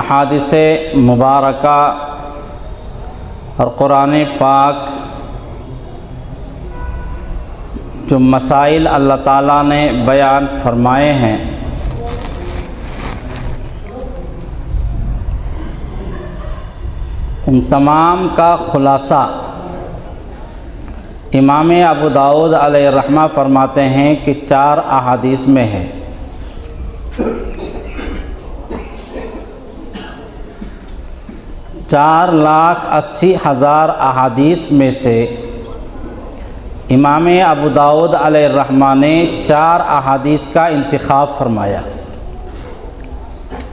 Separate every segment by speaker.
Speaker 1: احادیث مبارکہ اور قرآن پاک جو مسائل اللہ تعالیٰ نے بیان فرمائے ہیں ان تمام کا خلاصہ امام ابو داؤد علیہ الرحمہ فرماتے ہیں کہ 4 احادیث میں ہے۔ 4,80,000 احادیث میں سے امام ابو داؤد علیہ الرحمہ نے 4 احادیث کا انتخاب فرمایا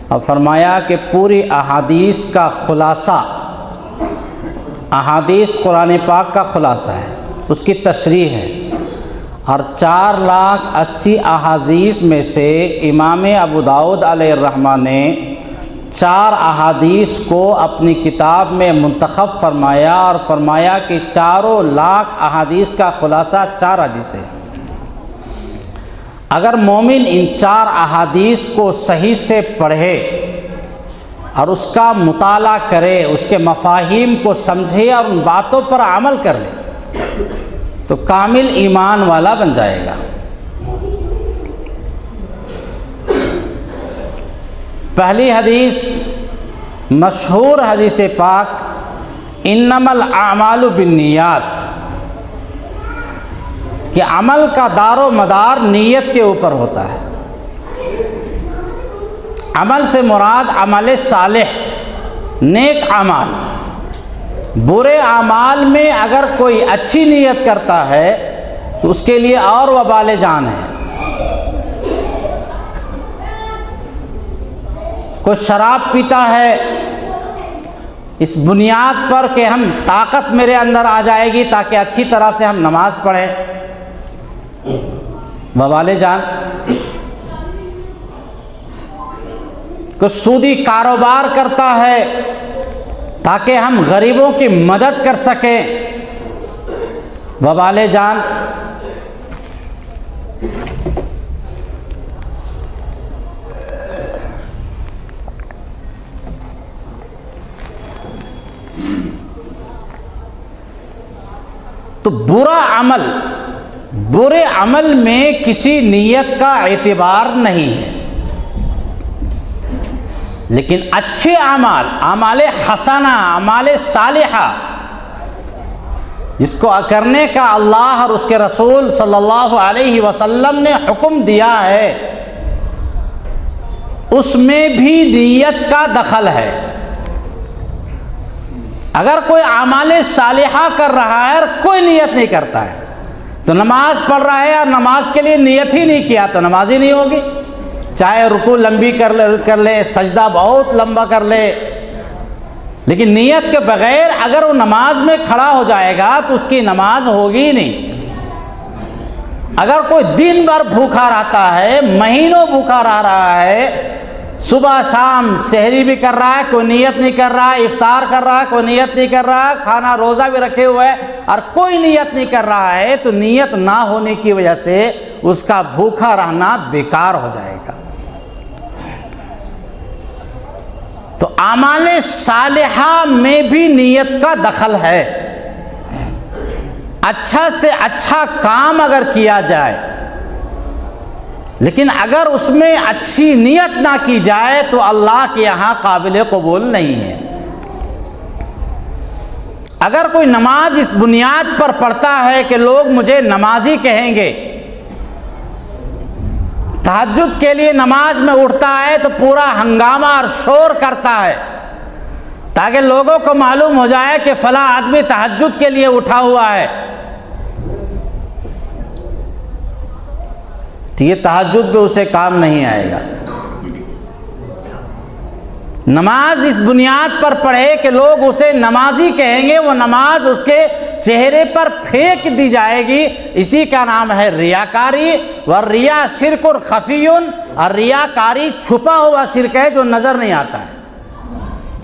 Speaker 1: اور فرمایا کہ پوری احادیث کا خلاصہ، احادیث قرآن پاک کا خلاصہ ہے، اس کی تشریح ہے، اور 4,80,000 احادیث میں سے امام ابو داؤد علیہ الرحمہ نے 4 احادیث کو اپنی کتاب میں منتخب فرمایا اور فرمایا کہ 4,00,000 احادیث کا خلاصہ 4 حدیث ہے۔ اگر مومن ان 4 احادیث کو صحیح سے پڑھے اور اس کا مطالعہ کرے، اس کے مفاہیم کو سمجھے اور ان باتوں پر عمل کر لے تو کامل ایمان والا بن جائے گا۔ پہلی حدیث مشہور حدیث پاک انما الاعمال بالنیات، کہ عمل کا دار و مدار نیت کے اوپر ہوتا ہے۔ عمل سے مراد عمل صالح، نیک اعمال۔ برے اعمال میں اگر کوئی اچھی نیت کرتا ہے تو اس کے لیے اور وبال جان ہے۔ کوئی شراب پیتا ہے اس بنیاد پر کہ ہم طاقت میرے اندر آ جائے گی تاکہ اچھی طرح سے ہم نماز پڑھیں، وبال جان۔ کوئی سودی کاروبار کرتا ہے تاکہ ہم غریبوں کی مدد کر سکیں، وبال جان۔ تو برے عمل میں کسی نیت کا اعتبار نہیں ہے، لیکن اچھے اعمال حسنہ، اعمال صالحہ، جس کو کرنے کا اللہ اور اس کے رسول صلی اللہ علیہ وسلم نے حکم دیا ہے، اس میں بھی نیت کا دخل ہے۔ اگر کوئی اعمال صالحہ کر رہا ہے اور کوئی نیت نہیں کرتا ہے تو نماز پڑھ رہا ہے اور نماز کے لیے نیت ہی نہیں کیا تو نماز ہی نہیں ہوگی، چاہے رکوع لمبی کر لے، سجدہ بہت لمبا کر لے، لیکن نیت کے بغیر اگر وہ نماز میں کھڑا ہو جائے گا تو اس کی نماز ہوگی ہی نہیں۔ اگر کوئی دن بھر بھوکا رہتا ہے، مہینوں بھوکا رہا ہے، صبح شام سحری بھی کر رہا ہے، کوئی نیت نہیں کر رہا ہے، افطار کر رہا ہے، کوئی نیت نہیں کر رہا ہے، کھانا روزہ بھی رکھے ہوئے ہے اور کوئی نیت نہیں کر رہا ہے، تو نیت نہ ہونے کی وجہ سے اس کا بھوکا رہنا بیکار ہو جائے گا۔ تو اعمال صالحہ میں بھی نیت کا دخل ہے۔ اچھا سے اچھا کام اگر کیا جائے لیکن اگر اس میں اچھی نیت نہ کی جائے تو اللہ کے یہاں قابل قبول نہیں ہے۔ اگر کوئی نماز اس بنیاد پر پڑھتا ہے کہ لوگ مجھے نمازی کہیں گے، تہجد کے لیے نماز میں اٹھتا ہے تو پورا ہنگامہ اور شور کرتا ہے تاکہ لوگوں کو معلوم ہو جائے کہ فلاں آدمی تہجد کے لیے اٹھا ہوا ہے، تو یہ تہجد بھی اسے کام نہیں آئے گا۔ نماز اس بنیاد پر پڑھے کہ لوگ اسے نمازی کہیں گے، وہ نماز اس کے چہرے پر پھینک دی جائے گی، اسی کا نام ہے ریاکاری۔ والریا شرک خفی، اور ریاکاری چھپا ہوا شرک ہے جو نظر نہیں آتا ہے،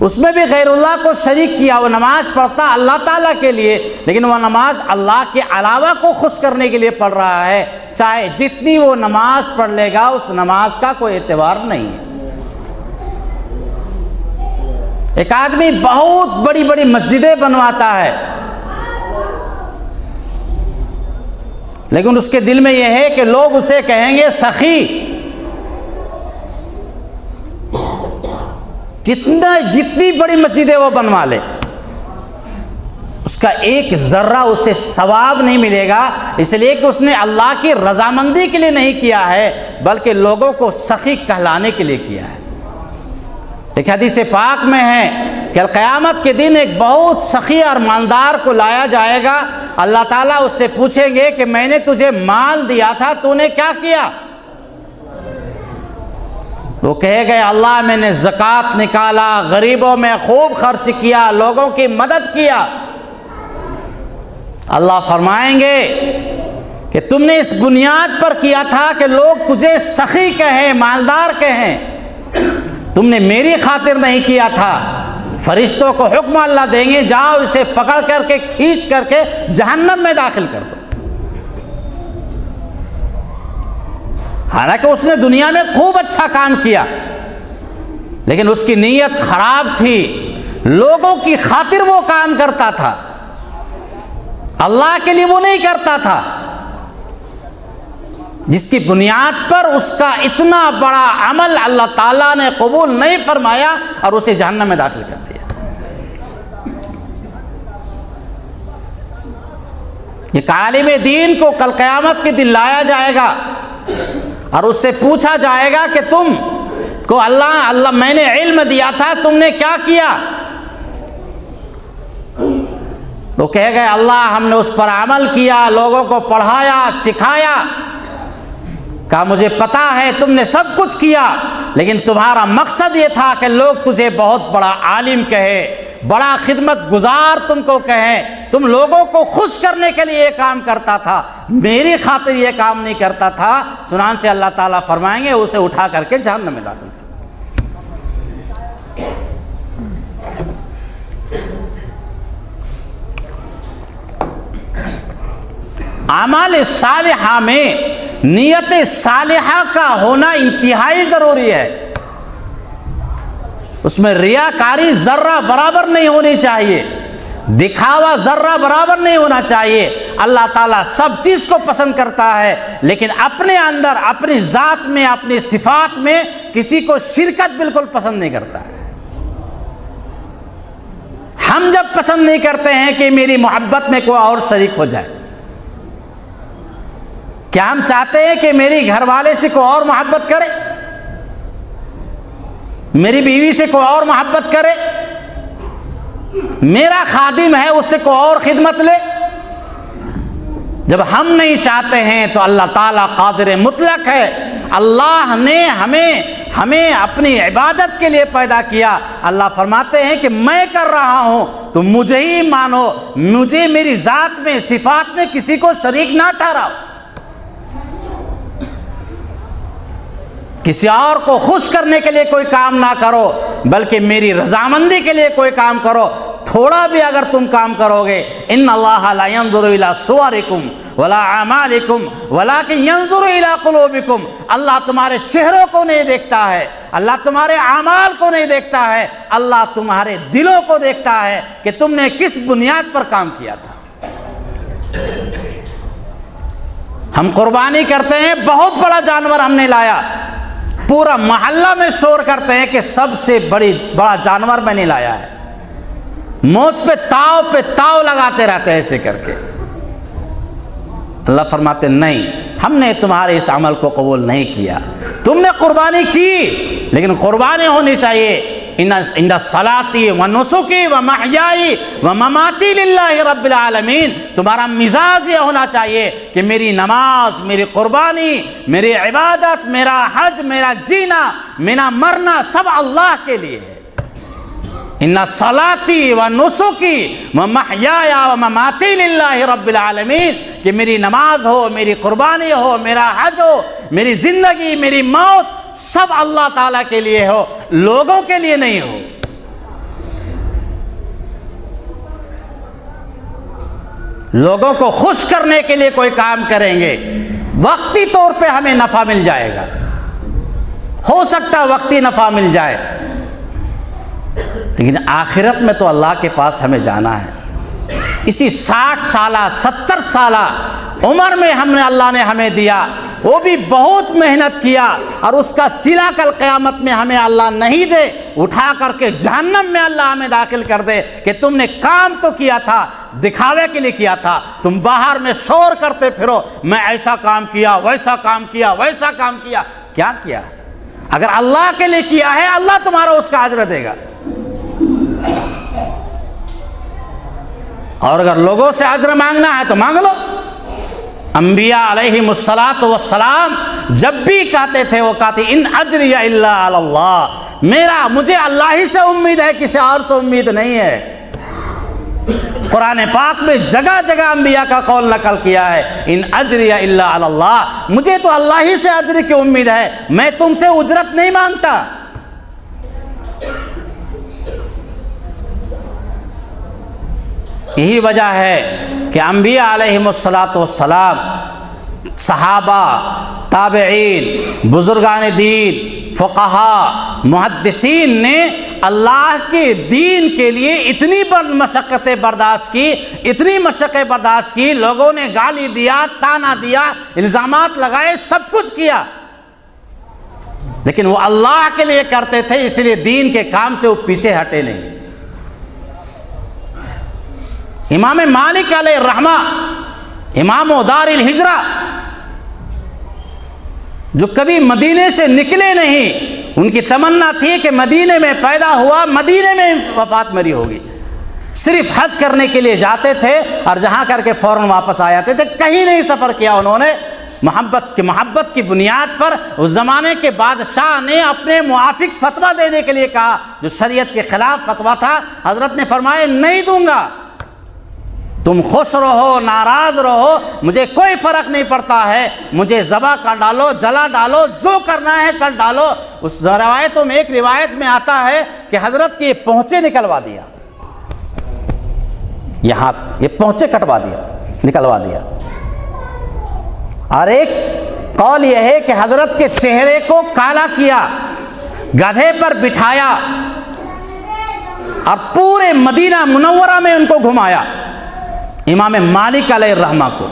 Speaker 1: اس میں بھی غیر اللہ کو شریک کیا۔ وہ نماز پڑھتا اللہ تعالیٰ کے لیے لیکن وہ نماز اللہ کے علاوہ کو خوش کرنے کے لیے پڑھ رہا ہے، چاہے جتنی وہ نماز پڑھ لے گا اس نماز کا کوئی اعتبار نہیں ہے۔ ایک آدمی بہت بڑی بڑی مسجدیں بنواتا ہے، لیکن اس کے دل میں یہ ہے کہ لوگ اسے کہیں گے سخی۔ جتنی بڑی مسجدیں وہ بنوا لے، اس کا ایک ذرہ اسے ثواب نہیں ملے گا، اس لیے کہ اس نے اللہ کی رضامندی کے لیے نہیں کیا ہے، بلکہ لوگوں کو سخی کہلانے کے لیے کیا ہے۔ ایک حدیث پاک میں ہے کہ قیامت کے دن ایک بہت سخی اور مالدار کو لایا جائے گا، اللہ تعالیٰ اس سے پوچھیں گے کہ میں نے تجھے مال دیا تھا، تو نے کیا کیا؟ وہ کہے گئے اللہ میں نے زکوٰۃ نکالا، غریبوں میں خوب خرچ کیا، لوگوں کی مدد کیا۔ اللہ فرمائیں گے کہ تم نے اس بنیاد پر کیا تھا کہ لوگ تجھے سخی کہیں، مالدار کہیں، تم نے میری خاطر نہیں کیا تھا۔ فرشتوں کو حکم اللہ دیں گے جاؤ اسے پکڑ کر کے کھینچ کر کے جہنم میں داخل کر دو۔ حالانکہ اس نے دنیا میں خوب اچھا کام کیا، لیکن اس کی نیت خراب تھی، لوگوں کی خاطر وہ کام کرتا تھا، اللہ کے لیے وہ نہیں کرتا تھا، جس کی بنیاد پر اس کا اتنا بڑا عمل اللہ تعالیٰ نے قبول نہیں فرمایا اور اسے جہنم میں داخل کر دیا۔ ایک عالم دین کو کل قیامت کے دن لایا جائے گا اور اس سے پوچھا جائے گا کہ تم کو اللہ میں نے علم دیا تھا، تم نے کیا کیا؟ تو کہے گئے اللہ ہم نے اس پر عمل کیا، لوگوں کو پڑھایا، سکھایا۔ کہا مجھے پتا ہے تم نے سب کچھ کیا، لیکن تمہارا مقصد یہ تھا کہ لوگ تجھے بہت بڑا عالم کہے، بڑا خدمت گزار تم کو کہیں، تم لوگوں کو خوش کرنے کے لیے یہ کام کرتا تھا، میری خاطر یہ کام نہیں کرتا تھا۔ چنانچہ اللہ تعالیٰ فرمائیں گے اسے اٹھا کر کے جہنم میں داخل کر۔ اعمال صالحہ میں نیت صالحہ کا ہونا انتہائی ضروری ہے، اس میں ریاکاری ذرہ برابر نہیں ہونی چاہیے، دکھاوا ذرہ برابر نہیں ہونا چاہیے۔ اللہ تعالیٰ سب چیز کو پسند کرتا ہے، لیکن اپنے اندر، اپنی ذات میں، اپنی صفات میں کسی کو شرکت بالکل پسند نہیں کرتا ہے۔ ہم جب پسند نہیں کرتے ہیں کہ میری محبت میں کوئی اور شریک ہو جائے، کیا ہم چاہتے ہیں کہ میری گھر والے سے کوئی اور محبت کرے، میری بیوی سے کوئی اور محبت کرے، میرا خادم ہے اس سے کوئی اور خدمت لے؟ جب ہم نہیں چاہتے ہیں تو اللہ تعالیٰ قادر مطلق ہے۔ اللہ نے ہمیں اپنی عبادت کے لیے پیدا کیا۔ اللہ فرماتے ہیں کہ میں کر رہا ہوں تو مجھے ہی مانو، مجھے میری ذات میں، صفات میں کسی کو شریک نہ ٹھہراؤ، کسی اور کو خوش کرنے کے لیے کوئی کام نہ کرو، بلکہ میری رضامندی کے لیے کوئی کام کرو۔ تھوڑا بھی اگر تم کام کرو گے، ان اللہ لا ينظر الى صورکم ولا اعمالکم ولکن ينظر الى قلوبکم۔ اللہ تمہارے چہروں کو نہیں دیکھتا ہے، اللہ تمہارے اعمال کو نہیں دیکھتا ہے، اللہ تمہارے دلوں کو دیکھتا ہے کہ تم نے کس بنیاد پر کام کیا تھا۔ ہم قربانی کرتے ہیں، بہت بڑا جانور ہم نے لایا، پورا محلہ میں شور کرتے ہیں کہ سب سے بڑا جانور میں نے لایا ہے، مونچھ پہ تاؤ لگاتے رہتے ہیں ایسے کر کے۔ اللہ فرماتے نہیں، ہم نے تمہارے اس عمل کو قبول نہیں کیا، تم نے قربانی کی لیکن قربانی ہونی چاہیے۔ ان صلاتی و نسکی و محیائی و مماتی للہ رب العالمین۔ تمہارا مزاج یہ ہونا چاہیے کہ میری نماز، میری قربانی، میری عبادت، میرا حج، میرا جینا، میرا مرنا سب اللہ کے لیے ہے۔ ان صلاتی و نسکی و محیائی و مماتی للہ رب العالمین، کہ میری نماز ہو، میری قربانی ہو، میرا حج ہو، میری زندگی، میری موت سب اللہ تعالیٰ کے لیے ہو، لوگوں کے لیے نہیں ہو۔ لوگوں کو خوش کرنے کے لیے کوئی کام کریں گے، وقتی طور پہ ہمیں نفع مل جائے گا، ہو سکتا ہے وقتی نفع مل جائے، لیکن آخرت میں تو اللہ کے پاس ہمیں جانا ہے۔ اسی 60 سالہ 70 سالہ عمر میں اللہ نے ہمیں دیا، وہ بھی بہت محنت کیا، اور اس کا صلہ کل قیامت میں ہمیں اللہ نہیں دے، اٹھا کر کے جہنم میں اللہ ہمیں داخل کر دے کہ تم نے کام تو کیا تھا، دکھاوے کے لیے کیا تھا، تم باہر میں شور کرتے پھرو میں ایسا کام کیا، ویسا کام کیا، ویسا کام کیا۔ کیا کیا؟ اگر اللہ کے لیے کیا ہے اللہ تمہارا اس کا اجر دے گا، اور اگر لوگوں سے اجر مانگنا ہے تو مانگ لو۔ انبیاء علیہم السلام جب بھی کہتے تھے وہ کہتے ان اجری الا علی اللہ، مجھے اللہ ہی سے امید ہے، کسی اور سے امید نہیں ہے۔ قرآن پاک میں جگہ جگہ انبیاء کا قول نقل کیا ہے، ان اجری الا علی اللہ، مجھے تو اللہ ہی سے اجر کی امید ہے، میں تم سے اجرت نہیں مانگتا۔ یہی وجہ ہے کہ انبیاء علیہم السلام، صحابہ، تابعین، بزرگان دین، فقہا، محدثین نے اللہ کے دین کے لیے اتنی مشقتیں برداشت کی، اتنی مشقتیں برداشت کی، لوگوں نے گالی دیا، تانا دیا، الزامات لگائے، سب کچھ کیا، لیکن وہ اللہ کے لیے کرتے تھے، اس لیے دین کے کام سے وہ پیچھے ہٹے نہیں۔ امام مالک علیہ الرحمہ، امام دار الہجرہ، جو کبھی مدینے سے نکلے نہیں، ان کی تمنا تھی کہ مدینے میں پیدا ہوا، مدینے میں وفات میری ہوگی، صرف حج کرنے کے لیے جاتے تھے اور جہاں کر کے فوراً واپس آ جاتے تھے، کہیں نہیں سفر کیا انہوں نے۔ محبت کی بنیاد پر اس زمانے کے بادشاہ نے اپنے موافق فتویٰ دینے کے لیے کہا، جو شریعت کے خلاف فتویٰ تھا، حضرت نے فرمایا نہیں دوں گا، تم خوش رہو ناراض رہو مجھے کوئی فرق نہیں پڑتا ہے، مجھے ذبح کر ڈالو، جلا ڈالو، جو کرنا ہے کر ڈالو۔ اس روایتوں میں ایک روایت میں آتا ہے کہ حضرت کے یہ پہنچے نکلوا دیا، یہ پہنچے کٹوا دیا، نکلوا دیا۔ اور ایک قول یہ ہے کہ حضرت کے چہرے کو کالا کیا، گدھے پر بٹھایا اور پورے مدینہ منورہ میں ان کو گھمایا، امام مالک علیہ الرحمہ کو۔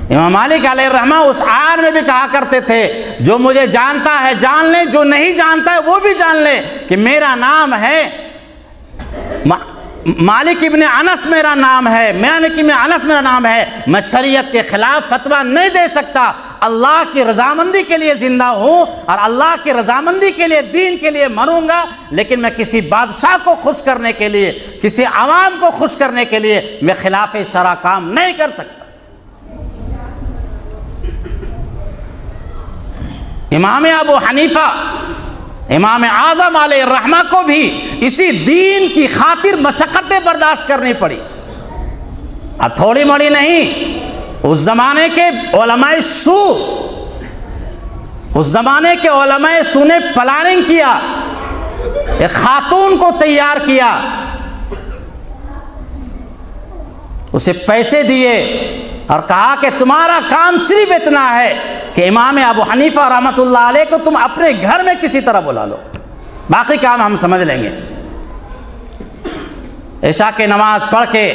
Speaker 1: امام مالک علیہ الرحمہ اس آن میں بھی کہا کرتے تھے جو مجھے جانتا ہے جان لے، جو نہیں جانتا ہے وہ بھی جان لے کہ میرا نام ہے مالک ابن انس، میرا نام ہے مالک ابن انس، میرا نام ہے، میں شریعت کے خلاف فتویٰ نہیں دے سکتا، اللہ کی رضامندی کے لیے زندہ ہوں اور اللہ کی رضامندی کے لیے دین کے لیے مروں گا، لیکن میں کسی بادشاہ کو خوش کرنے کے لیے، کسی عوام کو خوش کرنے کے لیے میں خلاف شرع کام نہیں کر سکتا۔ امام ابو حنیفہ، امام اعظم علیہ الرحمہ کو بھی اسی دین کی خاطر مشقتیں برداشت کرنی پڑی، اب تھوڑی بڑی نہیں۔ اس زمانے کے علماء سو، اس زمانے کے علماء سو نے پلاننگ کیا، ایک خاتون کو تیار کیا، اسے پیسے دیے اور کہا کہ تمہارا کام صرف اتنا ہے کہ امام ابو حنیفہ رحمۃ اللہ علیہ کو تم اپنے گھر میں کسی طرح بلا لو، باقی کام ہم سمجھ لیں گے۔ عشاء کی نماز پڑھ کے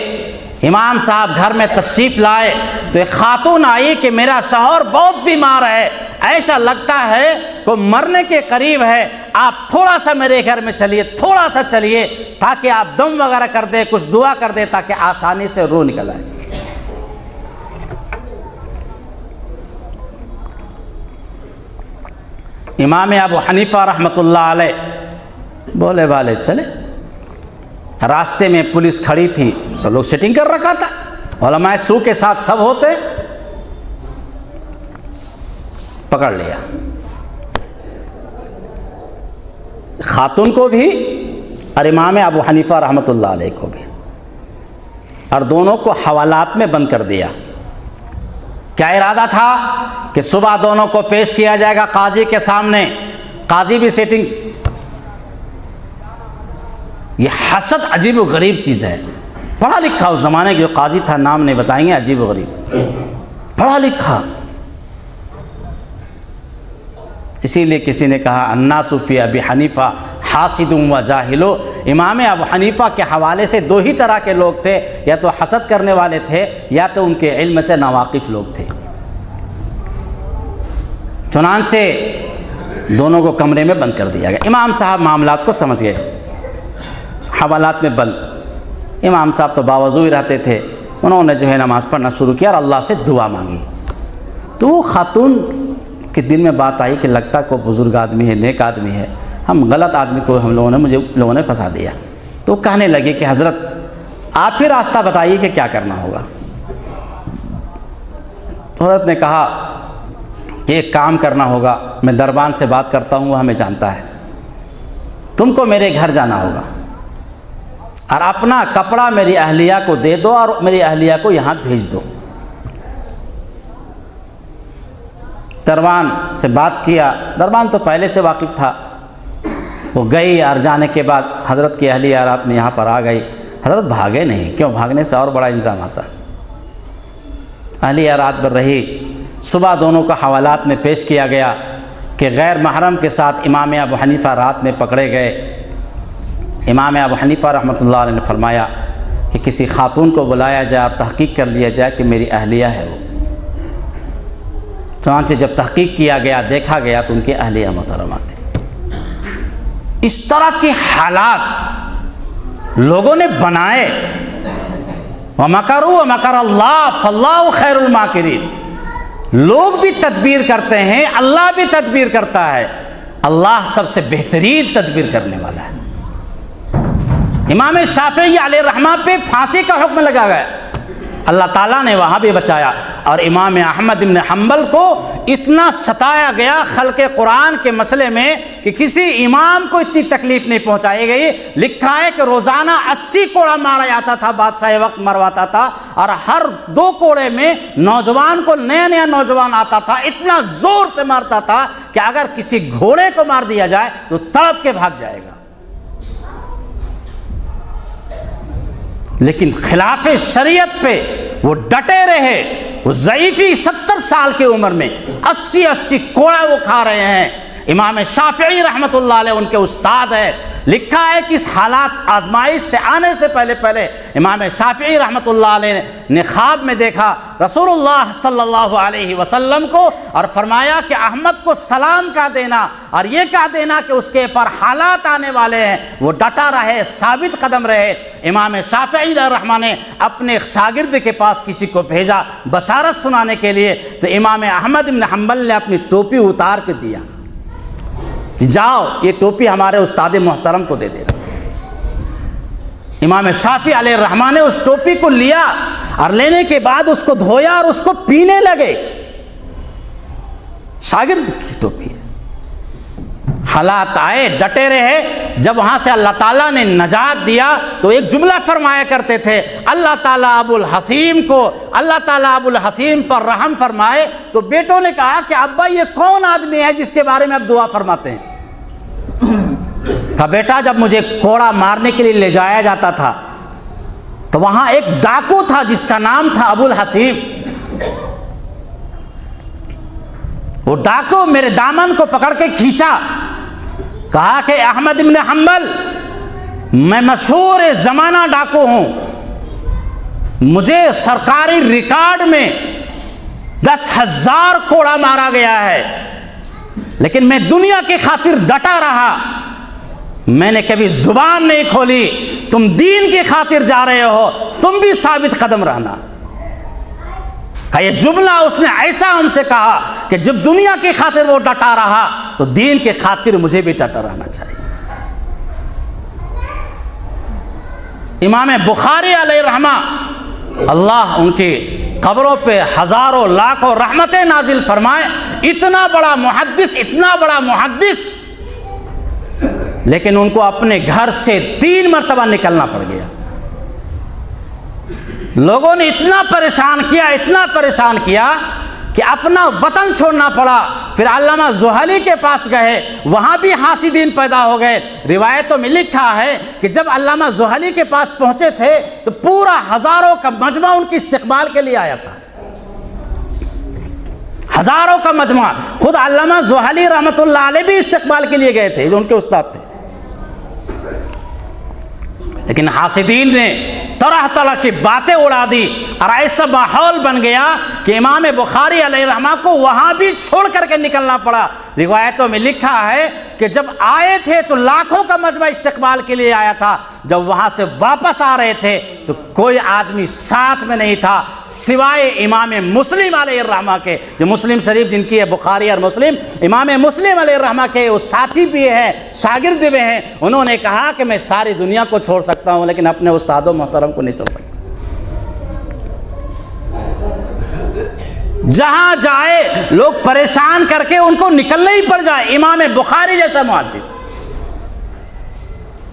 Speaker 1: امام صاحب گھر میں تشریف لائے تو ایک خاتون آئی کہ میرا شوہر بہت بیمار ہے، ایسا لگتا ہے کہ مرنے کے قریب ہے، آپ تھوڑا سا میرے گھر میں چلیے، تھوڑا سا چلیے تاکہ آپ دم وغیرہ کر دیں، کچھ دعا کر دیں تاکہ آسانی سے روح نکل آئے۔ امام ابو حنیفہ رحمۃ اللہ علیہ بولے والے چلے، راستے میں پولیس کھڑی تھی، سب لوگ سیٹنگ کر رکھا تھا، علماء سو کے ساتھ سب ہوتے، پکڑ لیا خاتون کو بھی اور امام ابو حنیفہ رحمۃ اللہ علیہ کو بھی، اور دونوں کو حوالات میں بند کر دیا۔ کیا ارادہ تھا کہ صبح دونوں کو پیش کیا جائے گا قاضی کے سامنے، قاضی بھی سیٹنگ۔ یہ حسد عجیب و غریب چیز ہے، پڑھا لکھا اس زمانے کے جو قاضی تھا، نام نہیں بتائیں گے، عجیب و غریب پڑھا لکھا۔ اسی لیے کسی نے کہا الناس فی ابی حنیفہ حاسد و جاہل. امام ابو حنیفہ کے حوالے سے دو ہی طرح کے لوگ تھے، یا تو حسد کرنے والے تھے یا تو ان کے علم سے ناواقف لوگ تھے. چنانچہ دونوں کو کمرے میں بند کر دیا گیا. امام صاحب معاملات کو سمجھ گئے، حوالات میں بند. امام صاحب تو باوضو ہی رہتے تھے. انہوں نے جو ہے نماز پڑھنا شروع کیا اور اللہ سے دعا مانگی. تو وہ خاتون کے دل میں بات آئی کہ لگتا کوئی بزرگ آدمی ہے، نیک آدمی ہے، ہم غلط آدمی کو مجھے لوگوں نے پھنسا دیا. تو کہنے لگے کہ حضرت آپ ہی راستہ بتائیے کہ کیا کرنا ہوگا. تو حضرت نے کہا کہ ایک کام کرنا ہوگا، میں دربان سے بات کرتا ہوں، وہ ہمیں جانتا ہے. تم کو میرے گھر جانا ہوگا اور اپنا کپڑا میری اہلیہ کو دے دو اور میری اہلیہ کو یہاں بھیج دو. دربان سے بات کیا. دربان تو پہلے سے واقف تھا. وہ گئی اور جانے کے بعد حضرت کی اہلیہ رات میں یہاں پر آ گئی. حضرت بھاگے نہیں، کیوں؟ بھاگنے سے اور بڑا الزام آتا. اہلیہ رات بھر رہی. صبح دونوں کا حوالات میں پیش کیا گیا کہ غیر محرم کے ساتھ امام ابو حنیفہ رات میں پکڑے گئے. امام ابو حنیفہ رحمۃ اللہ علیہ نے فرمایا کہ کسی خاتون کو بلایا جائے اور تحقیق کر لیا جائے کہ میری اہلیہ ہے وہ. چنانچہ جب تحقیق کیا گیا، دیکھا گیا تو ان کی اہلیہ محترمہ تھے. اس طرح کے حالات لوگوں نے بنائے. وَمَكَرُوا وَمَكَرَ اللَّهُ فَاللَّهُ خَيْرُ الْمَاكِرِينَ. لوگ بھی تدبیر کرتے ہیں، اللہ بھی تدبیر کرتا ہے. اللہ سب سے بہترین تدبیر کرنے والا ہے. امام شافعی علیہ رحمہ پہ پھانسی کا حکم لگا گیا، اللہ تعالیٰ نے وہاں بھی بچایا. اور امام احمد بن حنبل کو اتنا ستایا گیا خلق قرآن کے مسئلے میں کہ کسی امام کو اتنی تکلیف نہیں پہنچائی گئی. لکھا ہے کہ روزانہ 80 کوڑا مارا جاتا تھا، بادشاہ وقت مرواتا تھا، اور ہر 2 کوڑے میں نوجوان کو نیا نوجوان آتا تھا. اتنا زور سے مارتا تھا کہ اگر کسی گھوڑے کو مار دیا جائے تو تڑپ کے بھاگ جائے گا. لیکن خلاف شریعت پہ وہ ڈٹے رہے. وہ ضعیفی 70 سال کی عمر میں 80 کوڑا وہ کھا رہے ہیں. امام شافعی رحمۃ اللہ علیہ ان کے استاد ہے. لکھا ہے کہ اس حالات آزمائش سے آنے سے پہلے امام شافعی رحمۃ اللہ علیہ نے خواب میں دیکھا رسول اللہ صلی اللہ علیہ وسلم کو، اور فرمایا کہ احمد کو سلام کہہ دینا اور یہ کہہ دینا کہ اس کے پر حالات آنے والے ہیں، وہ ڈٹا رہے، ثابت قدم رہے. امام شافعی رحمہ نے اپنے شاگرد کے پاس کسی کو بھیجا بشارت سنانے کے لیے. تو امام احمد بن حنبل نے اپنی ٹوپی اتار کے دیا، جاؤ یہ ٹوپی ہمارے استاد محترم کو دے دینا. امام شافعی علیہ الرحمہ نے اس ٹوپی کو لیا اور لینے کے بعد اس کو دھویا اور اس کو پینے لگے. شاگرد کی ٹوپی ہے. حالات آئے، ڈٹے رہے. جب وہاں سے اللہ تعالیٰ نے نجات دیا تو ایک جملہ فرمایا کرتے تھے، اللہ تعالیٰ ابو الحسین کو، اللہ تعالیٰ ابو الحسین پر رحم فرمائے. تو بیٹوں نے کہا کہ ابا یہ کون آدمی ہے جس کے بارے میں آپ دعا فرماتے ہیں؟ کہا بیٹا جب مجھے کوڑا مارنے کے لیے لے جایا جاتا تھا تو وہاں ایک ڈاکو تھا جس کا نام تھا ابو الحسین. وہ ڈاکو میرے دامن کو پکڑ کے کھینچا. کہا کہ احمد بن حنبل میں مشہور زمانہ ڈاکو ہوں، مجھے سرکاری ریکارڈ میں 10,000 کوڑا مارا گیا ہے، لیکن میں دنیا کی خاطر ڈٹا رہا، میں نے کبھی زبان نہیں کھولی. تم دین کی خاطر جا رہے ہو، تم بھی ثابت قدم رہنا. یہ جملہ اس نے ایسا ہم سے کہا کہ جب دنیا کی خاطر وہ ڈٹا رہا تو دین کی خاطر مجھے بھی ڈٹا رہنا چاہیے. امام بخاری علیہ رحمہ اللہ ان کی قبروں پہ ہزاروں لاکھوں رحمتیں نازل فرمائے. اتنا بڑا محدث لیکن ان کو اپنے گھر سے 3 مرتبہ نکلنا پڑ گیا. لوگوں نے اتنا پریشان کیا کہ اپنا وطن چھوڑنا پڑا. پھر علامہ زحلی کے پاس گئے، وہاں بھی حاسدین پیدا ہو گئے. روایتوں میں لکھا ہے کہ جب علامہ زحلی کے پاس پہنچے تھے تو پورا ہزاروں کا مجمع ان کی استقبال کے لیے آیا تھا. ہزاروں کا مجمع. خود علامہ زحلی رحمۃ اللہ علیہ بھی استقبال کے لیے گئے تھے، جو ان کے استاد تھے. لیکن حاسدین نے طرح طرح کی باتیں اڑا دی اور ایسا ماحول بن گیا کہ امام بخاری علیہ الرحمہ کو وہاں بھی چھوڑ کر کے نکلنا پڑا۔ روایتوں میں لکھا ہے کہ جب آئے تھے تو لاکھوں کا مجمع استقبال کے لیے آیا تھا، جب وہاں سے واپس آ رہے تھے تو کوئی آدمی ساتھ میں نہیں تھا سوائے امام مسلم علیہ الرحمہ کے، جو مسلم شریف جن کی ہے بخاری اور مسلم، امام مسلم علیہ الرحمہ کے وہ ساتھی بھی ہیں، شاگرد بھی ہیں۔ انہوں نے کہا کہ میں ساری دنیا کو چھوڑ سکتا ہوں لیکن اپنے استاد و محترم کو نہیں چھوڑ سکتا۔ جہاں جائے لوگ پریشان کر کے ان کو نکلنا ہی پڑ جائے، امام بخاری جیسا محدث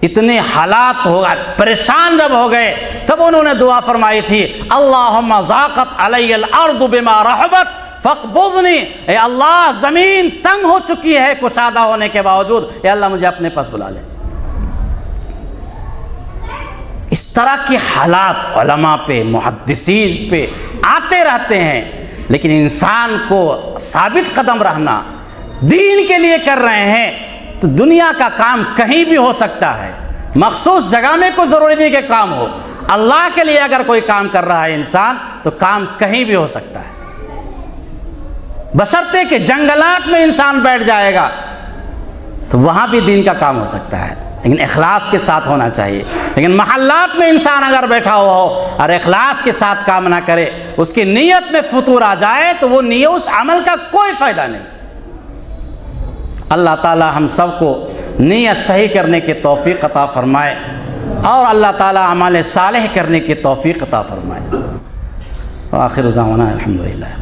Speaker 1: اتنے حالات ہو گئے، پریشان جب ہو گئے تب انہوں نے دعا فرمائی تھی، اللہم ضاقت علی الارض بما رحبت فاقبضنی، اے اللہ زمین تنگ ہو چکی ہے کشادہ ہونے کے باوجود، اے اللہ مجھے اپنے پاس بلا لے۔ اس طرح کے حالات علماء پہ محدثین پہ آتے رہتے ہیں، لیکن انسان کو ثابت قدم رہنا، دین کے لیے کر رہے ہیں تو دنیا کا کام کہیں بھی ہو سکتا ہے، مخصوص جگہ میں کوئی ضروری نہیں کہ کام ہو، اللہ کے لیے اگر کوئی کام کر رہا ہے انسان تو کام کہیں بھی ہو سکتا ہے، بشرطے کہ جنگلات میں انسان بیٹھ جائے گا تو وہاں بھی دین کا کام ہو سکتا ہے، لیکن اخلاص کے ساتھ ہونا چاہیے۔ لیکن محلات میں انسان اگر بیٹھا ہوا ہو اور اخلاص کے ساتھ کام نہ کرے، اس کی نیت میں فتور آ جائے تو وہ نیت، اس عمل کا کوئی فائدہ نہیں۔ اللہ تعالی ہم سب کو نیت صحیح کرنے کی توفیق عطا فرمائے اور اللہ تعالی اعمال صالح کرنے کی توفیق عطا فرمائے۔ وآخر دعوانا الحمدللہ۔